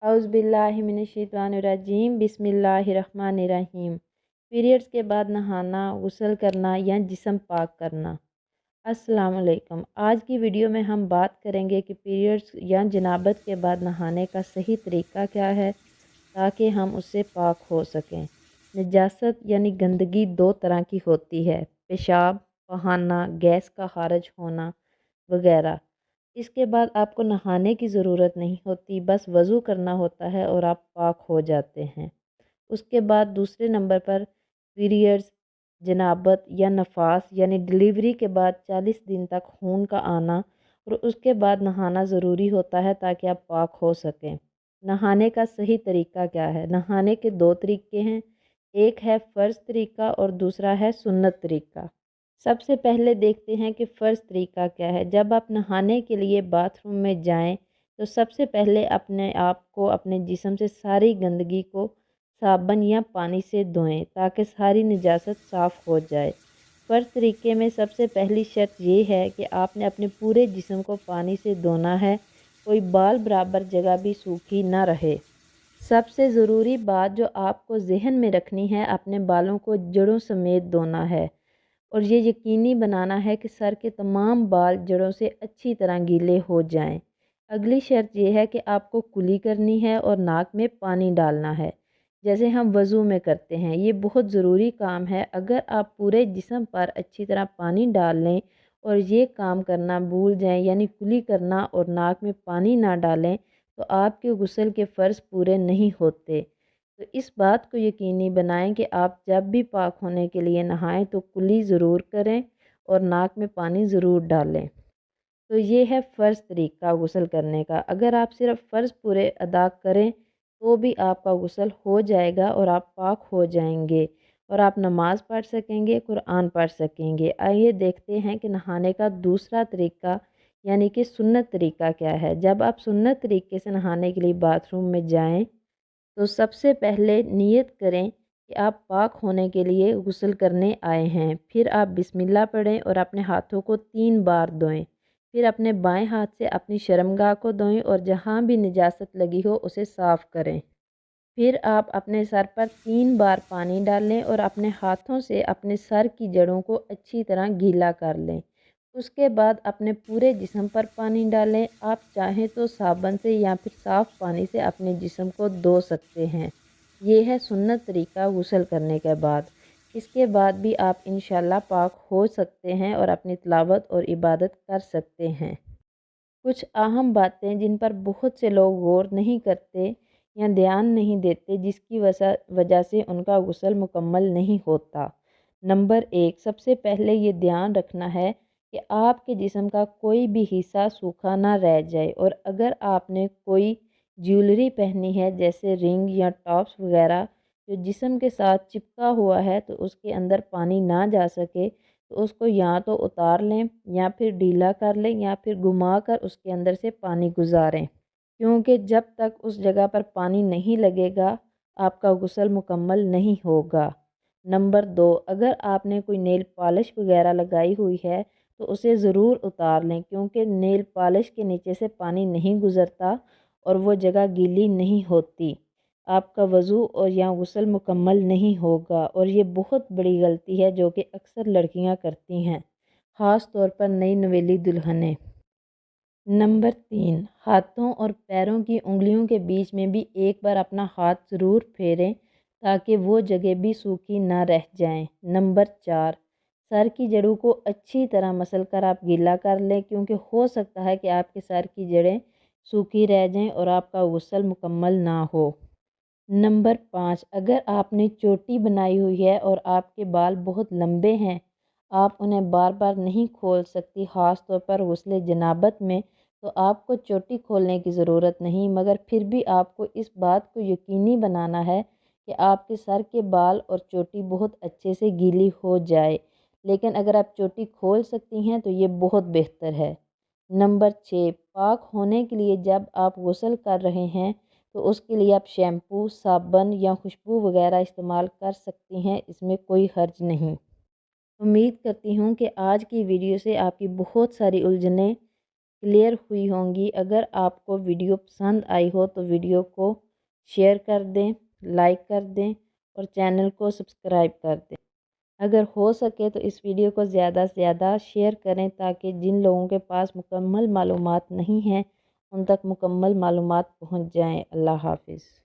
औज़ुबिल्लाहिमिनश्शैतानिर्रजीम बिस्मिल्लाहिर्रहमानिर्रहीम। पीरियड्स के बाद नहाना, गुस्ल करना या जिस्म पाक करना। अस्सलाम वालेकुम। आज की वीडियो में हम बात करेंगे कि पीरियड्स या जनाबत के बाद नहाने का सही तरीका क्या है ताकि हम उससे पाक हो सकें। नजासत यानी गंदगी दो तरह की होती है, पेशाब, बहाना, गैस का खारिज होना वगैरह। इसके बाद आपको नहाने की ज़रूरत नहीं होती, बस वज़ू करना होता है और आप पाक हो जाते हैं। उसके बाद दूसरे नंबर पर पीरियड्स, जनाबत या नफास यानी डिलीवरी के बाद 40 दिन तक खून का आना और उसके बाद नहाना ज़रूरी होता है ताकि आप पाक हो सकें। नहाने का सही तरीका क्या है? नहाने के दो तरीके हैं, एक है फ़र्ज़ तरीका और दूसरा है सुन्नत तरीका। सबसे पहले देखते हैं कि फ़र्ज़ तरीका क्या है। जब आप नहाने के लिए बाथरूम में जाएं तो सबसे पहले अपने आप को अपने जिस्म से सारी गंदगी को साबुन या पानी से धोएं ताकि सारी निजासत साफ़ हो जाए। फ़र्ज़ तरीके में सबसे पहली शर्त ये है कि आपने अपने पूरे जिस्म को पानी से धोना है, कोई बाल बराबर जगह भी सूखी ना रहे। सबसे ज़रूरी बात जो आपको ज़हन में रखनी है, अपने बालों को जड़ों समेत धोना है और ये यकीनी बनाना है कि सर के तमाम बाल जड़ों से अच्छी तरह गीले हो जाएं। अगली शर्त यह है कि आपको कुली करनी है और नाक में पानी डालना है जैसे हम वज़ू में करते हैं। ये बहुत ज़रूरी काम है। अगर आप पूरे जिस्म पर अच्छी तरह पानी डाल लें और ये काम करना भूल जाएं यानी कुली करना और नाक में पानी ना डालें तो आपके गुस्ल के फ़र्ज़ पूरे नहीं होते। तो इस बात को यकीनी बनाएं कि आप जब भी पाक होने के लिए नहाएं तो कुली ज़रूर करें और नाक में पानी ज़रूर डालें। तो ये है फ़र्ज़ तरीका गुस्ल करने का। अगर आप सिर्फ़ फ़र्ज़ पूरे अदा करें तो भी आपका गुस्ल हो जाएगा और आप पाक हो जाएंगे और आप नमाज़ पढ़ सकेंगे, कुरान पढ़ सकेंगे। आइए देखते हैं कि नहाने का दूसरा तरीका यानी कि सुन्नत तरीका क्या है। जब आप सुन्नत तरीके से नहाने के लिए बाथरूम में जाएं तो सबसे पहले नियत करें कि आप पाक होने के लिए गुस्ल करने आए हैं। फिर आप बिस्मिल्लाह पढ़ें और अपने हाथों को 3 बार धोएं। फिर अपने बाएं हाथ से अपनी शर्मगाह को धोएं और जहां भी निजासत लगी हो उसे साफ़ करें। फिर आप अपने सर पर 3 बार पानी डालें और अपने हाथों से अपने सर की जड़ों को अच्छी तरह गीला कर लें। उसके बाद अपने पूरे जिस्म पर पानी डालें। आप चाहें तो साबुन से या फिर साफ़ पानी से अपने जिस्म को धो सकते हैं। ये है सुन्नत तरीका गुस्ल करने के बाद। इसके बाद भी आप इंशाल्लाह पाक हो सकते हैं और अपनी तिलावत और इबादत कर सकते हैं। कुछ अहम बातें जिन पर बहुत से लोग गौर नहीं करते या ध्यान नहीं देते जिसकी वजह से उनका गुस्ल मुकम्मल नहीं होता। नंबर 1, सबसे पहले ये ध्यान रखना है कि आपके जिस्म का कोई भी हिस्सा सूखा ना रह जाए और अगर आपने कोई ज्वेलरी पहनी है जैसे रिंग या टॉप्स वगैरह जो जिस्म के साथ चिपका हुआ है तो उसके अंदर पानी ना जा सके तो उसको या तो उतार लें या फिर ढीला कर लें या फिर घुमा कर उसके अंदर से पानी गुजारें, क्योंकि जब तक उस जगह पर पानी नहीं लगेगा आपका गुस्ल मुकम्मल नहीं होगा। नंबर 2, अगर आपने कोई नेल पॉलिश वगैरह लगाई हुई है तो उसे ज़रूर उतार लें क्योंकि नेल पॉलिश के नीचे से पानी नहीं गुज़रता और वो जगह गीली नहीं होती। आपका वज़ू और या गुस्ल मुकम्मल नहीं होगा और ये बहुत बड़ी गलती है जो कि अक्सर लड़कियां करती हैं, ख़ास तौर पर नई नवेली दुल्हनें। नंबर 3, हाथों और पैरों की उंगलियों के बीच में भी एक बार अपना हाथ ज़रूर फेरें ताकि वो जगह भी सूखी ना रह जाएं। नंबर 4, सर की जड़ों को अच्छी तरह मसल कर आप गीला कर लें क्योंकि हो सकता है कि आपके सर की जड़ें सूखी रह जाएं और आपका गुस्ल मुकम्मल ना हो। नंबर 5, अगर आपने चोटी बनाई हुई है और आपके बाल बहुत लंबे हैं, आप उन्हें बार बार नहीं खोल सकती, ख़ास तौर पर गुस्ले जनाबत में, तो आपको चोटी खोलने की ज़रूरत नहीं, मगर फिर भी आपको इस बात को यकीनी बनाना है कि आपके सर के बाल और चोटी बहुत अच्छे से गीली हो जाए। लेकिन अगर आप चोटी खोल सकती हैं तो ये बहुत बेहतर है। नंबर 6, पाक होने के लिए जब आप गुस्ल कर रहे हैं तो उसके लिए आप शैम्पू, साबुन या खुशबू वगैरह इस्तेमाल कर सकती हैं, इसमें कोई हर्ज नहीं। उम्मीद करती हूँ कि आज की वीडियो से आपकी बहुत सारी उलझनें کلیئر ہوئی ہوں گی۔ اگر آپ کو ویڈیو پسند آئی ہو تو ویڈیو کو شیئر کر دیں، لائک کر دیں اور چینل کو سبسکرائب کر دیں۔ اگر ہو سکے تو اس ویڈیو کو زیادہ سے زیادہ شیئر کریں تاکہ جن لوگوں کے پاس مکمل معلومات نہیں ہیں ان تک مکمل معلومات پہنچ جائیں۔ اللہ حافظ۔